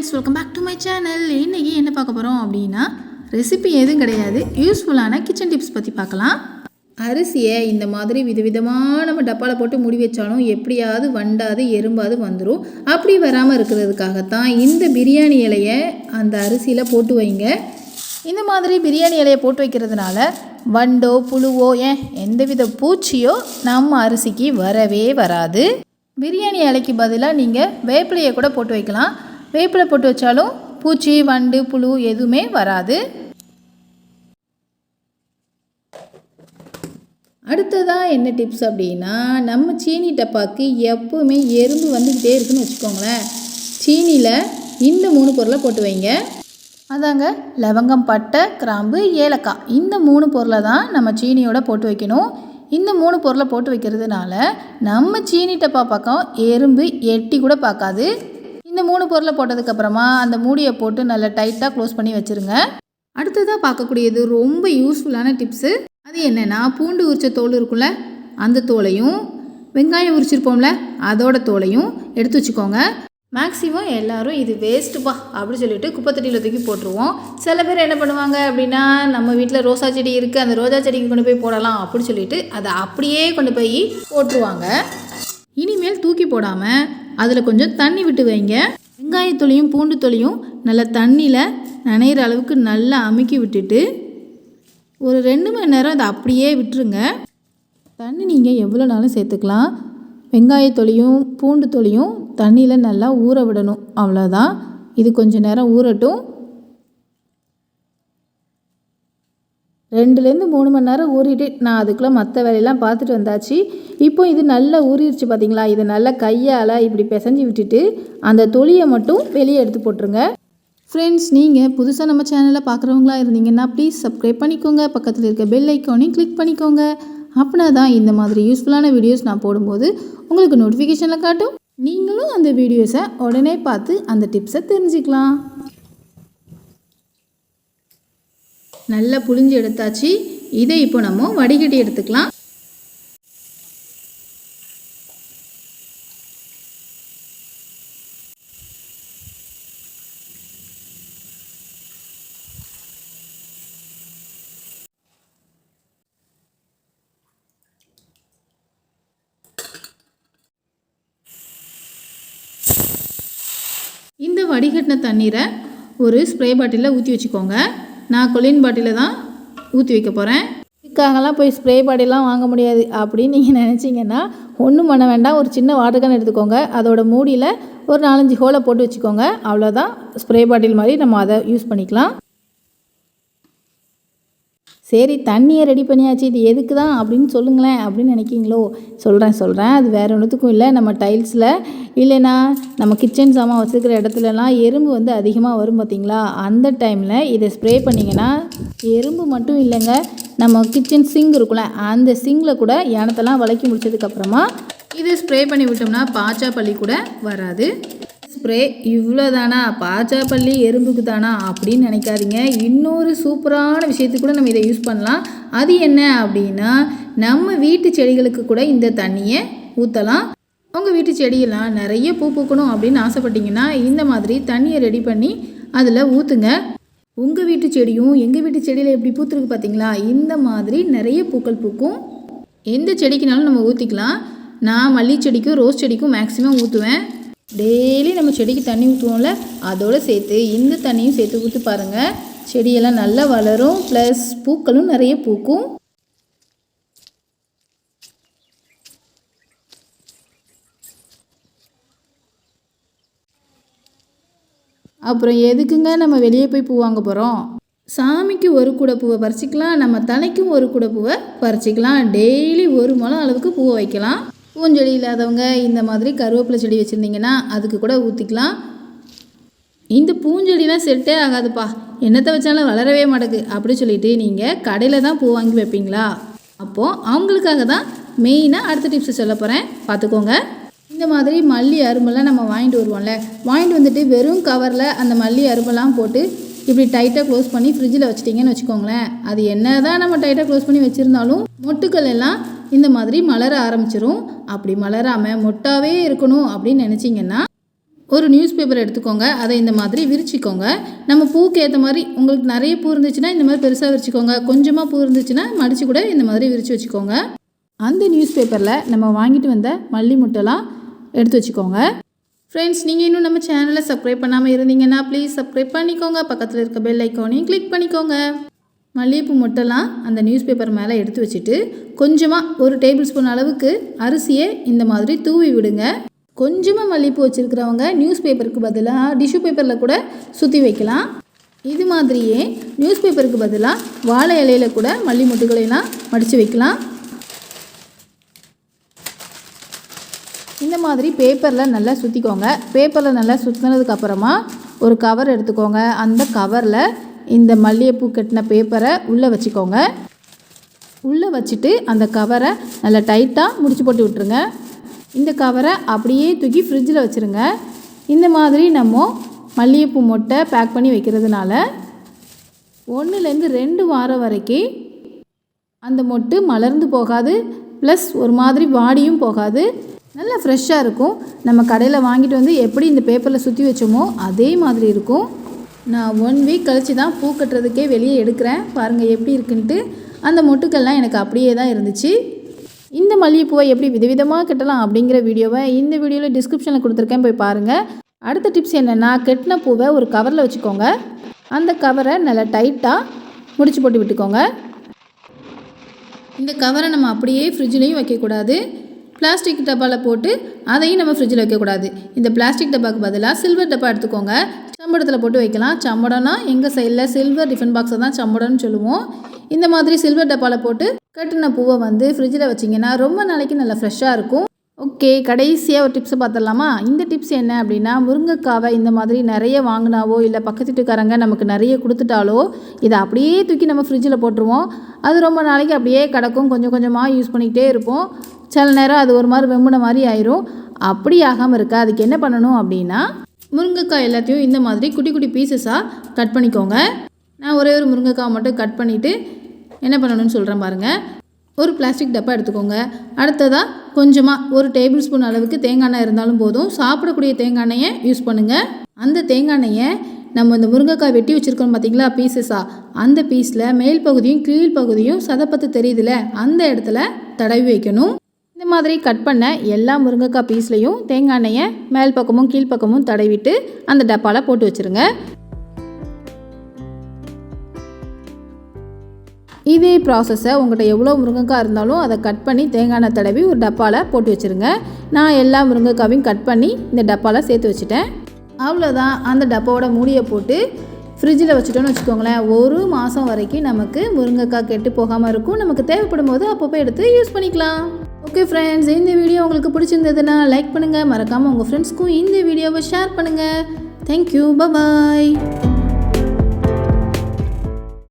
Friends, welcome back to my channel. இன்றைக்கி என்ன பார்க்க போகிறோம் அப்படின்னா, ரெசிபி எதுவும் கிடையாது, யூஸ்ஃபுல்லான கிச்சன் டிப்ஸ் பற்றி பார்க்கலாம். அரிசியை இந்த மாதிரி விதவிதமாக நம்ம டப்பாவில் போட்டு மூடி வச்சாலும் எப்படியாவது வண்டாது எறும்பாது வந்துடும். அப்படி வராமல் இருக்கிறதுக்காகத்தான் இந்த பிரியாணி இலையை அந்த அரிசியில் போட்டு வைங்க. இந்த மாதிரி பிரியாணி இலையை போட்டு வைக்கிறதுனால வண்டோ புழுவோ எந்தவித பூச்சியோ நம்ம அரிசிக்கு வரவே வராது. பிரியாணி இலைக்கு பதிலாக நீங்கள் வேப்பிலையை கூட போட்டு வைக்கலாம். வேப்பிலை போட்டு வச்சாலும் பூச்சி வண்டு புழு எதுவுமே வராது. அடுத்ததாக என்ன டிப்ஸ் அப்படின்னா, நம்ம சீனி டப்பாக்கு எப்போவுமே எறும்பு வந்துக்கிட்டே இருக்குன்னு வச்சுக்கோங்களேன். சீனியில் இந்த 3 பொருளை போட்டு வைங்க. அதாங்க லவங்கம், பட்டை, கிராம்பு, ஏலக்காய். இந்த 3 பொருளை தான் நம்ம சீனியோட போட்டு வைக்கணும். இந்த 3 பொருளை போட்டு வைக்கிறதுனால நம்ம சீனி டப்பா பக்கம் எறும்பு எட்டி கூட பார்க்காது. இந்த 3 பொருளை போட்டதுக்கப்புறமா அந்த மூடியை போட்டு நல்லா டைட்டாக க்ளோஸ் பண்ணி வச்சுருங்க. அடுத்ததாக பார்க்கக்கூடியது ரொம்ப யூஸ்ஃபுல்லான டிப்ஸு. அது என்னென்னா, பூண்டு உரிச்ச தோல் இருக்குல்ல, அந்த தோலையும் வெங்காயம் உரிச்சிருப்போம்ல அதோட தோலையும் எடுத்து வச்சுக்கோங்க. மேக்ஸிமம் எல்லோரும் இது வேஸ்ட்டுப்பா அப்படி சொல்லிட்டு குப்பை தொட்டியில் தூக்கி போட்டுருவோம். சில பேர் என்ன பண்ணுவாங்க அப்படின்னா, நம்ம வீட்டில் ரோசா செடி இருக்குது, அந்த ரோஜா செடிக்கு கொண்டு போய் போடலாம் அப்படின்னு சொல்லிட்டு அதை அப்படியே கொண்டு போய் போட்டுருவாங்க. இனிமேல் தூக்கி போடாமல் அதில் கொஞ்சம் தண்ணி விட்டு வைங்க. வெங்காயத்தொலியும் பூண்டு தொலியும் நல்லா தண்ணியில் நனைகிற அளவுக்கு நல்லா அமுக்கி விட்டுட்டு ஒரு 2 மணி நேரம் அதை அப்படியே விட்டுருங்க. தண்ணி நீங்கள் எவ்வளோ நாளும் சேர்த்துக்கலாம். வெங்காயத்தொலியும் பூண்டு தொலியும் தண்ணியில் நல்லா ஊற விடணும், அவ்வளோதான். இது கொஞ்சம் நேரம் ஊறட்டும். 2லேருந்து 3 மணி நேரம் ஊறிட்டு நான் அதுக்குள்ளே மற்ற வேலையெல்லாம் பார்த்துட்டு வந்தாச்சு. இப்போ இது நல்லா ஊறிடுச்சு பார்த்தீங்களா. இதை நல்லா கையால் இப்படி பிசைஞ்சு விட்டுட்டு அந்த தொலியை மட்டும் வெளியே எடுத்து போட்டுருங்க. ஃப்ரெண்ட்ஸ், நீங்கள் புதுசாக நம்ம சேனலில் பார்க்குறவங்களா இருந்தீங்கன்னா ப்ளீஸ் சப்ஸ்கிரைப் பண்ணிக்கோங்க. பக்கத்தில் இருக்க பெல் ஐக்கானையும் கிளிக் பண்ணிக்கோங்க. அப்படின்னா தான் இந்த மாதிரி யூஸ்ஃபுல்லான வீடியோஸ் நான் போடும்போது உங்களுக்கு நோட்டிஃபிகேஷனில் காட்டும். நீங்களும் அந்த வீடியோஸை உடனே பார்த்து அந்த டிப்ஸை தெரிஞ்சுக்கலாம். நல்லா புளிஞ்சு எடுத்தாச்சு. இதை இப்போ நம்ம வடிகட்டி எடுத்துக்கலாம். இந்த வடிகட்டின தண்ணீரை ஒரு ஸ்ப்ரே பாட்டிலில் ஊற்றி வச்சுக்கோங்க. நான் கொலின் பாட்டிலில் தான் ஊற்றி வைக்க போகிறேன். இதுக்காகலாம் போய் ஸ்ப்ரே பாட்டிலாம் வாங்க முடியாது அப்படின்னு நீங்கள் நினச்சிங்கன்னா ஒன்றும் பண்ண வேண்டாம். ஒரு சின்ன வாட்டர் கேன் எடுத்துக்கோங்க. அதோட மூடியில் ஒரு 4-5 ஹோலை போட்டு வச்சுக்கோங்க. அவ்வளோதான், ஸ்ப்ரே பாட்டில் மாதிரி நம்ம அதை யூஸ் பண்ணிக்கலாம். சரி, தண்ணியை ரெடி பண்ணியாச்சு, இது எதுக்கு தான் அப்படின்னு சொல்லுங்களேன் அப்படின்னு நினைக்கிங்களோ. சொல்கிறேன். அது வேறு ஒன்றுத்துக்கும் இல்லை. நம்ம டைல்ஸில் இல்லைன்னா நம்ம கிச்சன் சாமான் வச்சுருக்கிற இடத்துலலாம் எறும்பு வந்து அதிகமாக வரும் பார்த்திங்களா. அந்த டைமில் இதை ஸ்ப்ரே பண்ணிங்கன்னா எறும்பு மட்டும் இல்லைங்க, நம்ம கிச்சன் சிங்க் இருக்குல்ல, அந்த சிங்கில் கூட யானத்தெல்லாம் விளக்கி முடிச்சதுக்கப்புறமா இதை ஸ்ப்ரே பண்ணி விட்டோம்னா பாச்சா பள்ளி கூட வராது. ஸ்ப்ரே இவ்வளோ தானா, பாச்சா பள்ளி எறும்புக்கு தானா அப்படின்னு நினைக்காதீங்க. இன்னொரு சூப்பரான விஷயத்துக்கு கூட நம்ம இதை யூஸ் பண்ணலாம். அது என்ன அப்படின்னா, நம்ம வீட்டு செடிகளுக்கு கூட இந்த தண்ணியை ஊற்றலாம். உங்கள் வீட்டு செடியெல்லாம் நிறைய பூ பூக்கணும் அப்படின்னு ஆசைப்பட்டீங்கன்னா இந்த மாதிரி தண்ணியை ரெடி பண்ணி அதில் ஊற்றுங்க. உங்கள் வீட்டு செடியும் எங்கள் வீட்டு செடியில் எப்படி பூத்துருக்கு பார்த்தீங்களா, இந்த மாதிரி நிறைய பூக்கள் பூக்கும். எந்த செடிக்குனாலும் நம்ம ஊற்றிக்கலாம். நான் மல்லி செடிக்கும் ரோஸ் செடிக்கும் மேக்ஸிமம் ஊற்றுவேன். டெய்லி நம்ம செடிக்கு தண்ணி ஊற்றுவோம்ல, அதோடு சேர்த்து இந்த தண்ணியும் சேர்த்து ஊற்றி பாருங்கள். செடியெல்லாம் நல்லா வளரும், ப்ளஸ் பூக்களும் நிறைய பூக்கும். அப்புறம் எதுக்குங்க நம்ம வெளியே போய் பூ வாங்க போகிறோம். சாமிக்கு ஒரு கூடை பூவை பறிச்சிக்கலாம், நம்ம தலைக்கும் ஒரு கூடை பூவை பறிச்சிக்கலாம். டெய்லி 1 முழம் அளவுக்கு பூவை வைக்கலாம். பூஞ்செடி இல்லாதவங்க இந்த மாதிரி கருவேப்பிலை செடி வச்சுருந்தீங்கன்னா அதுக்கு கூட ஊற்றிக்கலாம். இந்த பூஞ்செடிலாம் செட்டே ஆகாதுப்பா, என்னத்தை வச்சாலும் வளரவே மாட்டேங்குது அப்படி சொல்லிட்டு நீங்கள் கடையில் தான் பூ வாங்கி வைப்பீங்களா. அப்போது அவங்களுக்காக தான் மெயினாக அடுத்த டிப்ஸை சொல்ல போகிறேன், பார்த்துக்கோங்க. இந்த மாதிரி மல்லி அரும்பெல்லாம் நம்ம வாங்கிட்டு வருவோம்ல, வாங்கிட்டு வந்துட்டு வெறும் கவரில் அந்த மல்லி அரும்பெல்லாம் போட்டு இப்படி டைட்டாக க்ளோஸ் பண்ணி ஃப்ரிட்ஜில் வச்சிட்டிங்கன்னு வச்சுக்கோங்களேன். அது என்ன தான் நம்ம டைட்டாக க்ளோஸ் பண்ணி வச்சுருந்தாலும் மொட்டுக்கள் எல்லாம் இந்த மாதிரி மலர ஆரம்பிச்சிரும். அப்படி மலராமல் மொட்டாவே இருக்கணும் அப்படின்னு நினச்சிங்கன்னா ஒரு நியூஸ் பேப்பர் எடுத்துக்கோங்க. அதை இந்த மாதிரி விரிச்சிக்கோங்க. நம்ம பூக்கு ஏற்ற மாதிரி உங்களுக்கு நிறைய பூ இருந்துச்சுன்னா இந்த மாதிரி பெருசாக விரிச்சிக்கோங்க. கொஞ்சமாக பூ இருந்துச்சுன்னா மடித்து கூட இந்த மாதிரி விரித்து வச்சுக்கோங்க. அந்த நியூஸ் பேப்பரில் நம்ம வாங்கிட்டு வந்த மல்லி முட்டைலாம் எடுத்து வச்சுக்கோங்க. ஃப்ரெண்ட்ஸ், நீங்கள் இன்னும் நம்ம சேனலை சப்ஸ்கிரைப் பண்ணாமல் இருந்தீங்கன்னா ப்ளீஸ் சப்ஸ்கிரைப் பண்ணிக்கோங்க. பக்கத்தில் இருக்க பெல் ஐக்கானையும் கிளிக் பண்ணிக்கோங்க. மல்லிகைப்பூ மொட்டைலாம் அந்த நியூஸ் பேப்பர் மேலே எடுத்து வச்சுட்டு கொஞ்சமாக ஒரு டேபிள் ஸ்பூன் அளவுக்கு அரிசியை இந்த மாதிரி தூவி விடுங்க. கொஞ்சமாக மல்லிகைப்பூ வச்சுருக்கிறவங்க நியூஸ் பேப்பருக்கு பதிலாக டிஷ்யூ பேப்பரில் கூட சுற்றி வைக்கலாம். இது மாதிரியே நியூஸ் பேப்பருக்கு பதிலாக வாழை இலையில் கூட மல்லி மொட்டுகளையெல்லாம் மடித்து வைக்கலாம். இந்த மாதிரி பேப்பரில் நல்லா சுற்றிக்கோங்க. பேப்பரில் நல்லா சுற்றினதுக்கப்புறமா ஒரு கவர் எடுத்துக்கோங்க. அந்த கவரில் இந்த மல்லிகைப்பூ கட்டின பேப்பரை உள்ளே வச்சுக்கோங்க. உள்ளே வச்சுட்டு அந்த கவரை நல்லா டைட்டாக முடிச்சு போட்டு விட்டுருங்க. இந்த கவரை அப்படியே தூக்கி ஃப்ரிட்ஜில் வச்சுருங்க. இந்த மாதிரி நம்ம மல்லிகைப்பூ மொட்டை பேக் பண்ணி வைக்கிறதுனால 1-2 வாரம் வரைக்கும் அந்த மொட்டு மலர்ந்து போகாது, ப்ளஸ் ஒரு மாதிரி வாடியும் போகாது, நல்லா ஃப்ரெஷ்ஷாக இருக்கும். நம்ம கடையில் வாங்கிட்டு வந்து எப்படி இந்த பேப்பரில் சுற்றி வச்சோமோ அதே மாதிரி இருக்கும். நான் 1 வீக் கழித்து தான் பூ கட்டுறதுக்கே வெளியே எடுக்கிறேன். பாருங்கள் எப்படி இருக்குன்ட்டு. அந்த மொட்டுக்கள்லாம் எனக்கு அப்படியே தான் இருந்துச்சு. இந்த மல்லிகைப்பூவை எப்படி விதவிதமாக கட்டலாம் அப்படிங்கிற வீடியோவை இந்த வீடியோவில் டிஸ்கிரிப்ஷனில் கொடுத்துருக்கேன், போய் பாருங்கள். அடுத்த டிப்ஸ் என்னென்னா, கட்டின பூவை ஒரு கவரில் வச்சுக்கோங்க. அந்த கவரை நல்லா டைட்டாக முடிச்சு போட்டு விட்டுக்கோங்க. இந்த கவரை நம்ம அப்படியே ஃப்ரிட்ஜ்லேயும் வைக்கக்கூடாது. பிளாஸ்டிக் டப்பாவில் போட்டு அதையும் நம்ம ஃப்ரிட்ஜில் வைக்கக்கூடாது. இந்த பிளாஸ்டிக் டப்பாவுக்கு பதிலாக சில்வர் டப்பா எடுத்துக்கோங்க. சம்படத்தில் போட்டு வைக்கலாம். சம்படம்னா எங்கள் சைடில் சில்வர் டிஃபன் பாக்ஸை தான் சம்படம்னு சொல்லுவோம். இந்த மாதிரி சில்வர் டப்பாவில் போட்டு கட்டின பூவை வந்து ஃப்ரிட்ஜில் வச்சிங்கன்னா ரொம்ப நாளைக்கு நல்லா ஃப்ரெஷ்ஷாக இருக்கும். ஓகே, கடைசியாக ஒரு டிப்ஸை பார்த்துடலாமா? இந்த டிப்ஸ் என்ன அப்படின்னா, முருங்கைக்காவை இந்த மாதிரி நிறைய வாங்கினாவோ இல்லை பக்கத்து வீட்டுக்காரங்க நமக்கு நிறைய கொடுத்துட்டாலோ இதை அப்படியே தூக்கி நம்ம ஃப்ரிட்ஜில் போட்டுருவோம். அது ரொம்ப நாளைக்கு அப்படியே கிடக்கும். கொஞ்சம் கொஞ்சமாக யூஸ் பண்ணிக்கிட்டே இருப்போம். சில நேரம் அது ஒரு மாதிரி வெம்புன மாதிரி ஆயிரும். அப்படி ஆகாமல் இருக்க அதுக்கு என்ன பண்ணணும் அப்படின்னா, முருங்கைக்காய் எல்லாத்தையும் இந்த மாதிரி குட்டி குட்டி பீசஸாக கட் பண்ணிக்கோங்க. நான் ஒரே ஒரு முருங்கைக்காய் மட்டும் கட் பண்ணிவிட்டு என்ன பண்ணணும்னு சொல்கிறேன் பாருங்கள். ஒரு பிளாஸ்டிக் டப்பா எடுத்துக்கோங்க. அடுத்ததாக கொஞ்சமாக ஒரு டேபிள் ஸ்பூன் அளவுக்கு தேங்காய் எண்ணெய் இருந்தாலும் போதும். சாப்பிடக்கூடிய தேங்காய் எண்ணெயை யூஸ் பண்ணுங்கள். அந்த தேங்காய் எண்ணெயை நம்ம இந்த முருங்கைக்காய் வெட்டி வச்சுருக்கோம் பார்த்தீங்களா பீசஸாக, அந்த பீஸில் மேல் பகுதியும் கீழ் பகுதியும் சதப்பத்து தெரியுதுல அந்த இடத்துல தடவி வைக்கணும். இந்த மாதிரி கட் பண்ண எல்லா முருங்கைக்காய் பீஸ்லையும் தேங்காய் எண்ணெயை மேல் பக்கமும் கீழ் பக்கமும் தடவிட்டு அந்த டப்பாவில் போட்டு வச்சுருங்க. இதே ப்ராசஸை உங்கள்கிட்ட எவ்வளோ முருங்கைக்காய் இருந்தாலும் அதை கட் பண்ணி தேங்காய் எண்ணெய் தடவி ஒரு டப்பாவில் போட்டு வச்சுருங்க. நான் எல்லா முருங்கைக்காவையும் கட் பண்ணி இந்த டப்பாவில் சேர்த்து வச்சுட்டேன். அவ்வளோதான். அந்த டப்பாவோட மூடியை போட்டு ஃப்ரிட்ஜில் வச்சுட்டோன்னு வச்சுக்கோங்களேன், 1 மாதம் வரைக்கும் நமக்கு முருங்கைக்காய் கெட்டு போகாமல் இருக்கும். நமக்கு தேவைப்படும் போது அப்பப்போ எடுத்து யூஸ் பண்ணிக்கலாம். ஓகே ஃப்ரெண்ட்ஸ், இந்த வீடியோ உங்களுக்கு பிடிச்சிருந்ததுன்னா லைக் பண்ணுங்கள். மறக்காமல் உங்கள் ஃப்ரெண்ட்ஸ்க்கும் இந்த வீடியோவை ஷேர் பண்ணுங்கள். தேங்க்யூ, பாய்.